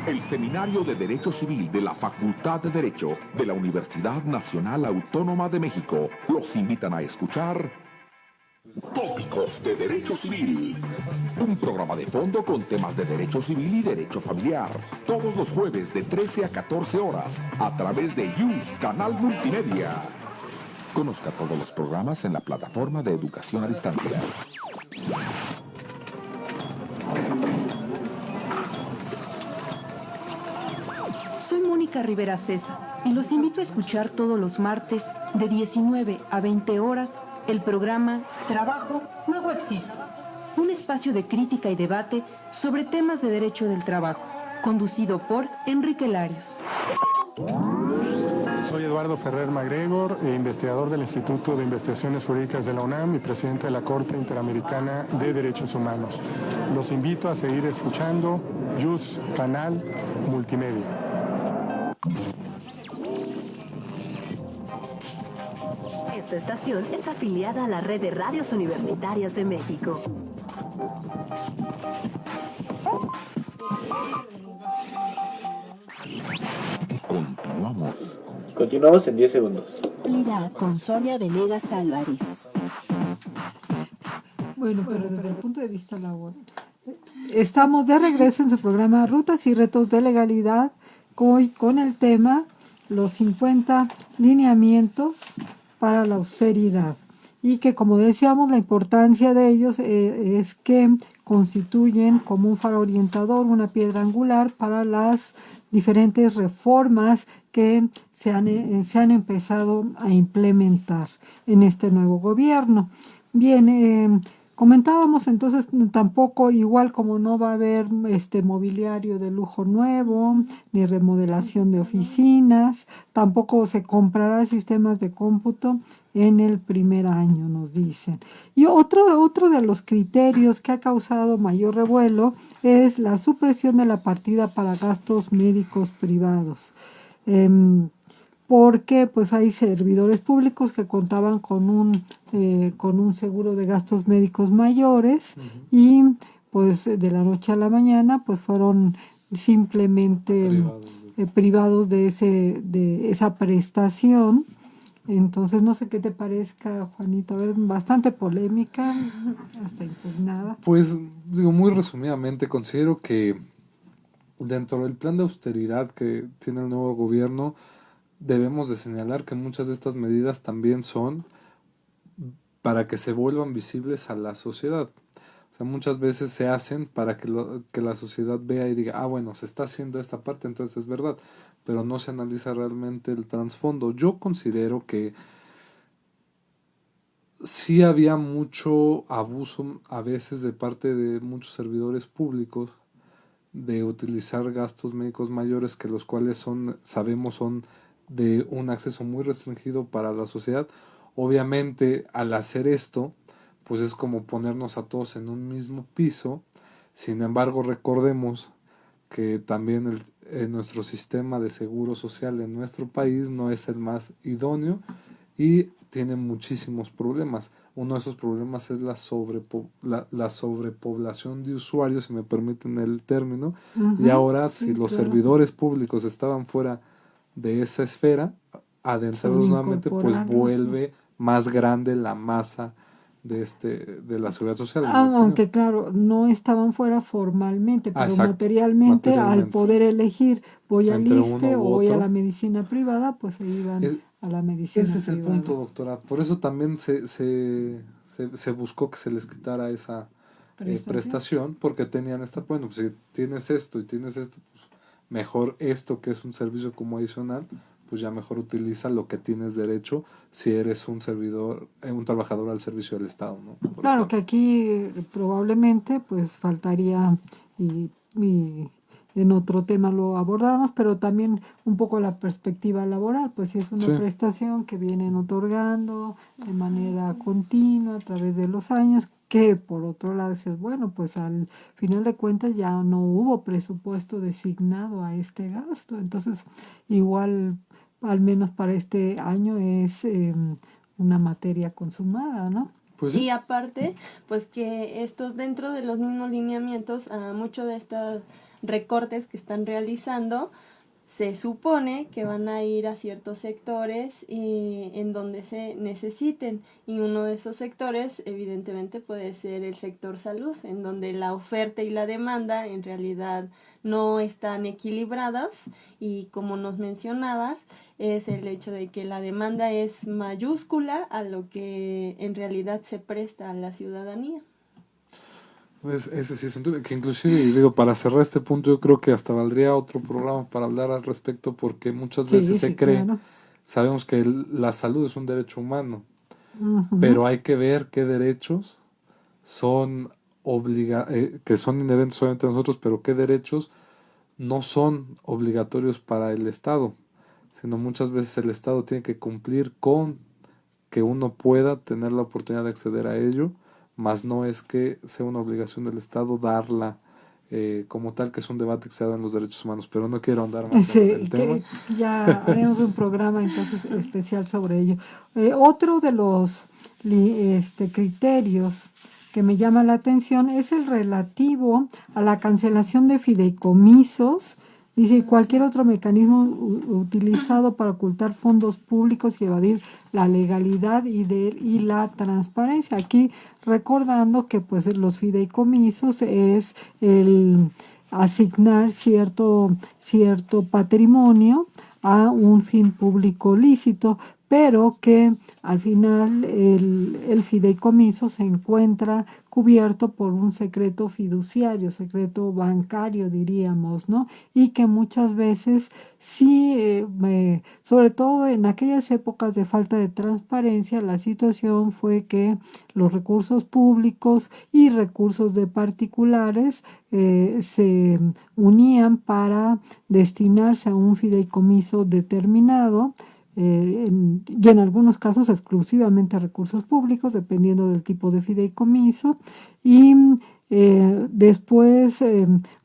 El Seminario de Derecho Civil de la Facultad de Derecho de la Universidad Nacional Autónoma de México los invitan a escuchar Tópicos de Derecho Civil, un programa de fondo con temas de derecho civil y derecho familiar, todos los jueves de 13 a 14 horas a través de YUS Canal Multimedia. Conozca todos los programas en la plataforma de educación a distancia. Soy Mónica Rivera César y los invito a escuchar todos los martes de 19 a 20 horas el programa Trabajo Luego Existe, un espacio de crítica y debate sobre temas de derecho del trabajo, conducido por Enrique Larios. Soy Eduardo Ferrer MacGregor, investigador del Instituto de Investigaciones Jurídicas de la UNAM y presidente de la Corte Interamericana de Derechos Humanos. Los invito a seguir escuchando YUS Canal Multimedia. Esta estación es afiliada a la Red de Radios Universitarias de México. Continuamos. Continuamos en 10 segundos. Actualidad con Sonia Venegas Álvarez. Bueno, pero desde el punto de vista laboral. Estamos de regreso en su programa Rutas y Retos de Legalidad, hoy con el tema los 50 lineamientos para la austeridad. Y que, como decíamos, la importancia de ellos es que constituyen como un faro orientador, una piedra angular para las diferentes reformas que se han empezado a implementar en este nuevo gobierno. Bien, comentábamos entonces, tampoco, igual como no va a haber mobiliario de lujo nuevo, ni remodelación de oficinas, tampoco se comprará sistemas de cómputo en el primer año, nos dicen. Y otro de los criterios que ha causado mayor revuelo es la supresión de la partida para gastos médicos privados. Porque pues hay servidores públicos que contaban con un seguro de gastos médicos mayores y pues de la noche a la mañana pues fueron simplemente privados de esa prestación. Entonces no sé qué te parezca, Juanito, a ver, bastante polémica, hasta impugnada. Pues digo, muy resumidamente, considero que dentro del plan de austeridad que tiene el nuevo gobierno, debemos de señalar que muchas de estas medidas también son para que se vuelvan visibles a la sociedad. O sea, muchas veces se hacen para que la sociedad vea y diga, bueno, se está haciendo esta parte, entonces es verdad, pero no se analiza realmente el trasfondo. Yo considero que sí había mucho abuso a veces de parte de muchos servidores públicos de utilizar gastos médicos mayores, que los cuales sabemos son de un acceso muy restringido para la sociedad. Obviamente, al hacer esto, pues es como ponernos a todos en un mismo piso. Sin embargo, recordemos que también nuestro sistema de seguro social en nuestro país no es el más idóneo y tiene muchísimos problemas. Uno de esos problemas es la sobrepoblación de usuarios, si me permiten el término. Y ahora, si los servidores públicos estaban fuera de esa esfera, adentrarlos nuevamente, pues vuelve más grande la masa de la seguridad social. Aunque claro, no estaban fuera formalmente, pero materialmente, al poder elegir voy al ISSSTE o voy a la medicina privada, pues se iban a la medicina privada. Ese es el punto, doctora. Por eso también se buscó que se les quitara esa prestación, porque tenían pues si tienes esto y tienes esto, pues mejor esto, que es un servicio como adicional, pues ya mejor utiliza lo que tienes derecho si eres un servidor, un trabajador al servicio del Estado, ¿no? Claro que aquí probablemente pues faltaría y en otro tema lo abordamos, pero también un poco la perspectiva laboral, pues si es una prestación que vienen otorgando de manera continua a través de los años, que por otro lado dices, bueno, pues al final de cuentas ya no hubo presupuesto designado a este gasto, entonces igual al menos para este año es una materia consumada, ¿no? Pues sí. Y aparte, pues que estos dentro de los mismos lineamientos, muchos de estos recortes que están realizando, se supone que van a ir a ciertos sectores en donde se necesiten, y uno de esos sectores evidentemente puede ser el sector salud, en donde la oferta y la demanda en realidad no están equilibradas, y como nos mencionabas, es el hecho de que la demanda es mayúscula a lo que en realidad se presta a la ciudadanía. Pues ese sí es un tema que inclusive, digo, para cerrar este punto, yo creo que hasta valdría otro programa para hablar al respecto, porque muchas veces se cree, sabemos que la salud es un derecho humano, pero hay que ver qué derechos son que son inherentes solamente a nosotros, pero qué derechos no son obligatorios para el Estado, sino muchas veces el Estado tiene que cumplir con que uno pueda tener la oportunidad de acceder a ello, más no es que sea una obligación del Estado darla como tal, que es un debate que se ha dado en los derechos humanos, pero no quiero ahondar más Sí, en el tema. que ya haremos un programa entonces especial sobre ello. Otro de los criterios que me llama la atención es el relativo a la cancelación de fideicomisos. Dice, cualquier otro mecanismo utilizado para ocultar fondos públicos y evadir la legalidad y la transparencia. Aquí recordando que pues los fideicomisos es el asignar cierto patrimonio a un fin público lícito, pero que al final el fideicomiso se encuentra cubierto por un secreto fiduciario, secreto bancario diríamos, ¿no? Y que muchas veces sí, sobre todo en aquellas épocas de falta de transparencia, la situación fue que los recursos públicos y recursos de particulares se unían para destinarse a un fideicomiso determinado, y en algunos casos exclusivamente a recursos públicos, dependiendo del tipo de fideicomiso. Y después,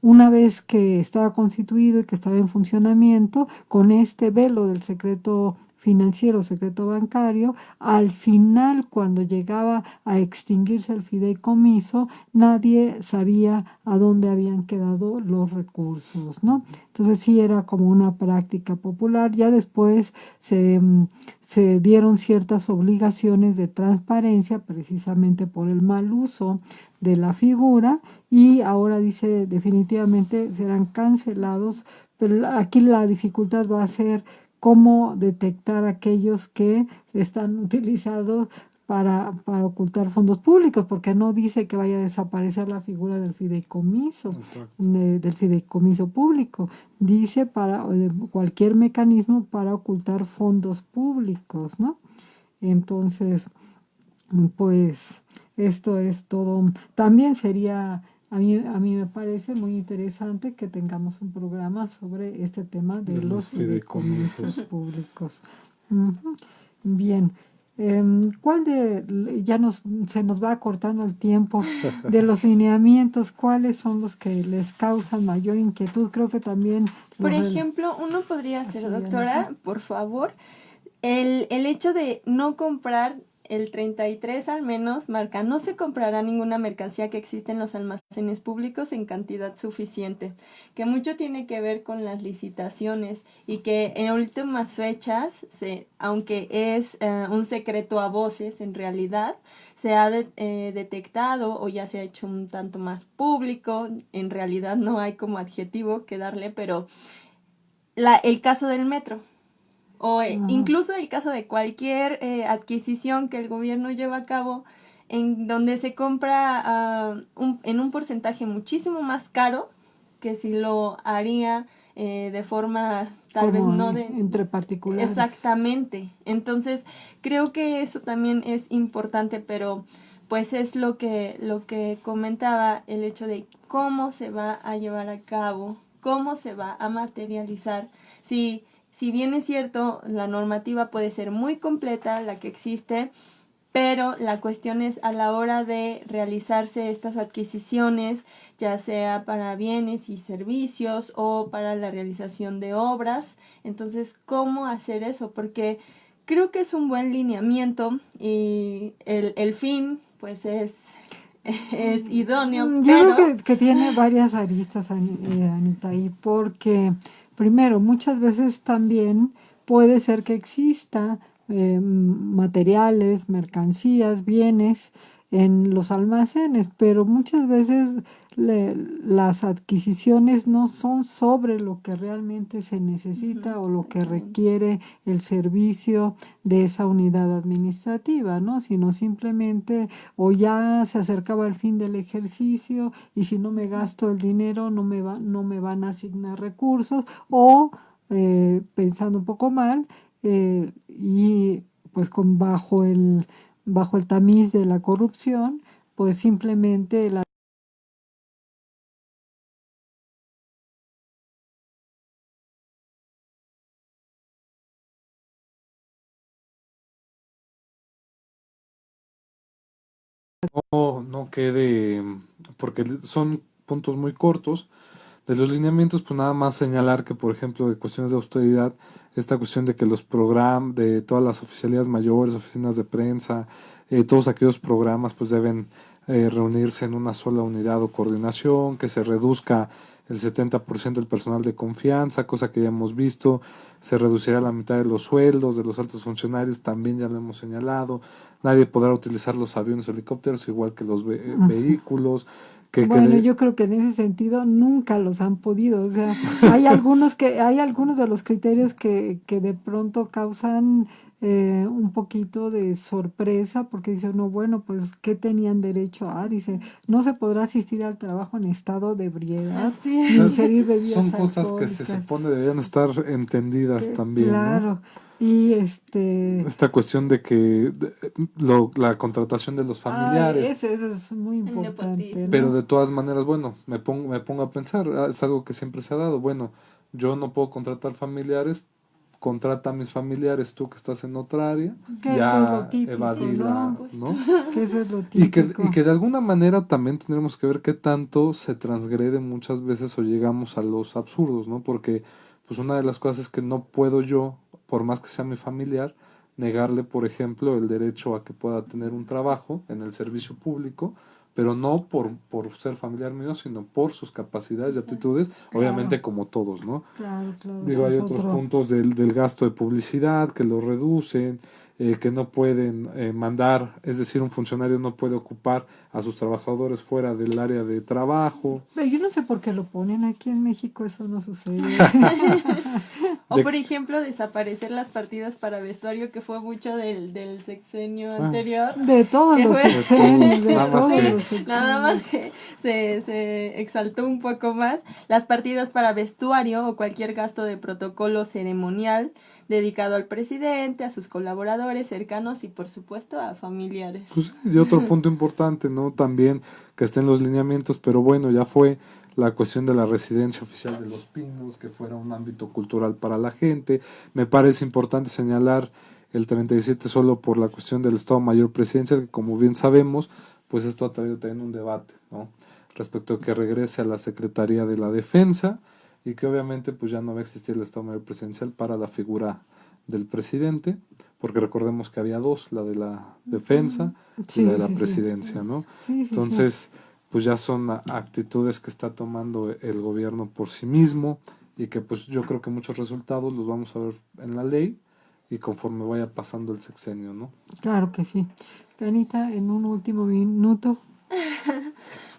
una vez que estaba constituido y que estaba en funcionamiento, con este velo del secreto financiero, secreto bancario, al final, cuando llegaba a extinguirse el fideicomiso, nadie sabía a dónde habían quedado los recursos, ¿no? Entonces sí era como una práctica popular. Ya después se dieron ciertas obligaciones de transparencia precisamente por el mal uso de la figura, y ahora dice definitivamente serán cancelados, pero aquí la dificultad va a ser cómo detectar aquellos que están utilizados para ocultar fondos públicos, porque no dice que vaya a desaparecer la figura del fideicomiso, del fideicomiso público. Dice para cualquier mecanismo para ocultar fondos públicos, ¿no? Entonces, pues esto es todo. También sería, a mí me parece muy interesante que tengamos un programa sobre este tema de los fideicomisos públicos. Ujú. Bien. ¿Cuál se nos va acortando el tiempo de los lineamientos? ¿Cuáles son los que les causan mayor inquietud? Creo que también... Por ejemplo, uno podría ser, doctora, por favor, el hecho de no comprar el 33 al menos marca, no se comprará ninguna mercancía que existe en los almacenes públicos en cantidad suficiente, que mucho tiene que ver con las licitaciones y que en últimas fechas, aunque es un secreto a voces, en realidad se ha detectado o ya se ha hecho un tanto más público, en realidad no hay como adjetivo que darle, pero el caso del metro. O incluso el caso de cualquier adquisición que el gobierno lleva a cabo en donde se compra en un porcentaje muchísimo más caro que si lo haría de forma tal vez no de... entre particulares. Exactamente. Entonces creo que eso también es importante, pero pues es lo que comentaba, el hecho de cómo se va a llevar a cabo, cómo se va a materializar. Si bien es cierto, la normativa puede ser muy completa, la que existe, pero la cuestión es a la hora de realizarse estas adquisiciones, ya sea para bienes y servicios o para la realización de obras. Entonces, ¿cómo hacer eso? Porque creo que es un buen lineamiento y el fin, pues es idóneo. Yo creo que tiene varias aristas, Anita, y porque... Primero, muchas veces también puede ser que exista materiales, mercancías, bienes en los almacenes, pero muchas veces las adquisiciones no son sobre lo que realmente se necesita o lo que requiere el servicio de esa unidad administrativa, ¿no? Sino simplemente o ya se acercaba el fin del ejercicio y si no me gasto el dinero no me van a asignar recursos, o pensando un poco mal, y pues bajo el tamiz de la corrupción, pues simplemente la no quede, porque son puntos muy cortos. De los lineamientos, pues nada más señalar que, por ejemplo, de cuestiones de austeridad, esta cuestión de que los programas de todas las oficialías mayores, oficinas de prensa, todos aquellos programas, pues deben reunirse en una sola unidad o coordinación, que se reduzca el 70% del personal de confianza, cosa que ya hemos visto, se reducirá la mitad de los sueldos de los altos funcionarios, también ya lo hemos señalado, nadie podrá utilizar los aviones o helicópteros igual que los vehículos. Bueno, yo creo que en ese sentido nunca los han podido, o sea, hay algunos de los criterios que de pronto causan un poquito de sorpresa, porque dice uno, bueno, pues, ¿qué tenían derecho a? Dice, no se podrá asistir al trabajo en estado de ebriedad, Así es. ni ingerir bebidas Son cosas alcohólicas. que se supone deberían estar entendidas también, Claro, ¿no? y esta cuestión de que la contratación de los familiares. Eso es muy importante, ¿no? Pero de todas maneras, bueno, me pongo a pensar, es algo que siempre se ha dado. Bueno, yo no puedo contratar familiares, contrata a mis familiares, tú que estás en otra área, Que ya eso es lo típico, evadila, ¿no? Que eso es lo típico. Y que de alguna manera también tendremos que ver qué tanto se transgrede muchas veces o llegamos a los absurdos, ¿no? Porque pues una de las cosas es que no puedo yo, por más que sea mi familiar, negarle, por ejemplo, el derecho a que pueda tener un trabajo en el servicio público, pero no por ser familiar mío, sino por sus capacidades y aptitudes, Claro. obviamente como todos, ¿no? Claro. Digo, hay es otros otro. puntos del gasto de publicidad que lo reducen, que no pueden mandar, es decir, un funcionario no puede ocupar a sus trabajadores fuera del área de trabajo. Pero yo no sé por qué lo ponen aquí en México, eso no sucede. O por ejemplo, desaparecer las partidas para vestuario, que fue mucho del sexenio anterior. De todos los sexenios, Nada más que se exaltó un poco más las partidas para vestuario o cualquier gasto de protocolo ceremonial dedicado al presidente, a sus colaboradores cercanos y por supuesto a familiares. Pues, y otro punto importante, ¿no? También que estén los lineamientos, pero bueno, ya fue la cuestión de la residencia oficial de Los Pinos, que fuera un ámbito cultural para la gente. Me parece importante señalar el 37 solo por la cuestión del Estado Mayor Presidencial, que como bien sabemos, pues esto ha traído también un debate, ¿no? Respecto a que regrese a la Secretaría de la Defensa y que obviamente pues ya no va a existir el Estado Mayor Presidencial para la figura del presidente, porque recordemos que había dos, la de la defensa y la de la presidencia, ¿no? Entonces, pues ya son actitudes que está tomando el gobierno por sí mismo y que pues yo creo que muchos resultados los vamos a ver en la ley y conforme vaya pasando el sexenio, ¿no? Claro que sí. Anita, en un último minuto.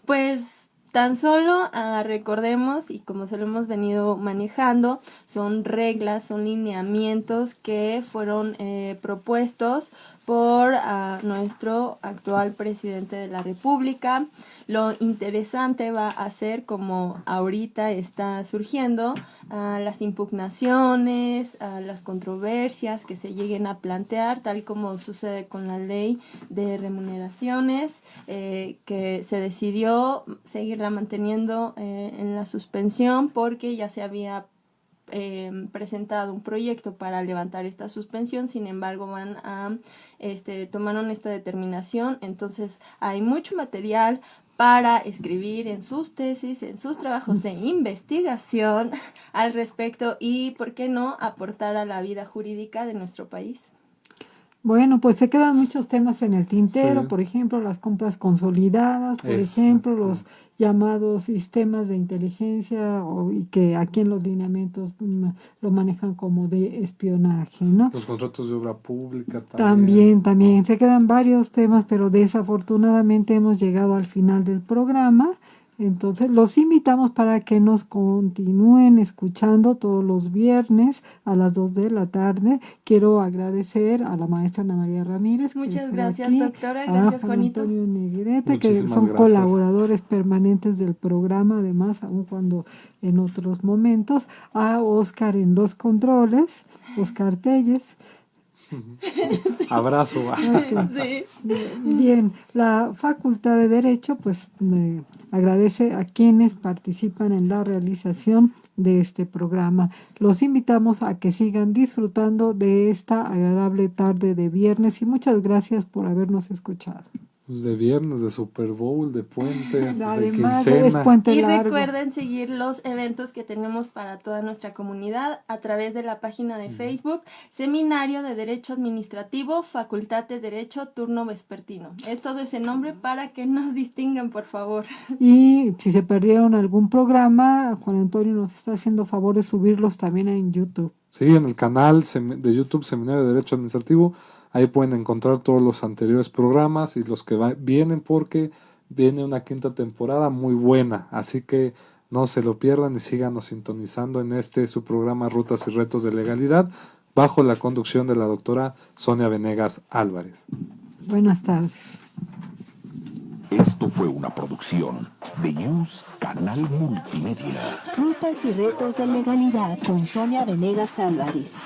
Pues tan solo recordemos, y como se lo hemos venido manejando, son reglas, son lineamientos que fueron propuestos por nuestro actual presidente de la República. Lo interesante va a ser, como ahorita está surgiendo, las impugnaciones, las controversias que se lleguen a plantear, tal como sucede con la ley de remuneraciones, que se decidió seguirla manteniendo en la suspensión porque ya se había presentado un proyecto para levantar esta suspensión. Sin embargo, tomaron esta determinación. Entonces hay mucho material para escribir en sus tesis, en sus trabajos de investigación al respecto y, ¿por qué no?, aportar a la vida jurídica de nuestro país. Bueno, pues se quedan muchos temas en el tintero, Sí. por ejemplo, las compras consolidadas, por ejemplo, los llamados sistemas de inteligencia y que aquí en los lineamientos lo manejan como de espionaje, ¿no? Los contratos de obra pública también. También. Se quedan varios temas, pero desafortunadamente hemos llegado al final del programa. Entonces, los invitamos para que nos continúen escuchando todos los viernes a las 2 de la tarde. Quiero agradecer a la maestra Ana María Ramírez. Muchas gracias, doctora. Gracias, a Juanito. Antonio Negrete, que Muchísimas son gracias. colaboradores permanentes del programa, además, aun cuando en otros momentos. A Oscar en los controles, Oscar Telles. Abrazo. Okay. Bien, la Facultad de Derecho pues me agradece a quienes participan en la realización de este programa. Los invitamos a que sigan disfrutando de esta agradable tarde de viernes y muchas gracias por habernos escuchado. Pues de viernes, de Super Bowl, de puente, de Además, quincena. es puente Y largo. recuerden seguir los eventos que tenemos para toda nuestra comunidad a través de la página de Facebook, Seminario de Derecho Administrativo, Facultad de Derecho, Turno Vespertino. Es todo ese nombre para que nos distingan, por favor. Y si se perdieron algún programa, Juan Antonio nos está haciendo favor de subirlos también en YouTube. Sí, en el canal de YouTube Seminario de Derecho Administrativo, ahí pueden encontrar todos los anteriores programas y los que vienen, porque viene una quinta temporada muy buena, así que no se lo pierdan y síganos sintonizando en su programa Rutas y Retos de Legalidad, bajo la conducción de la doctora Sonia Venegas Álvarez. Buenas tardes. Esto fue una producción de News Canal Multimedia. Rutas y retos de legalidad con Sonia Venegas Álvarez.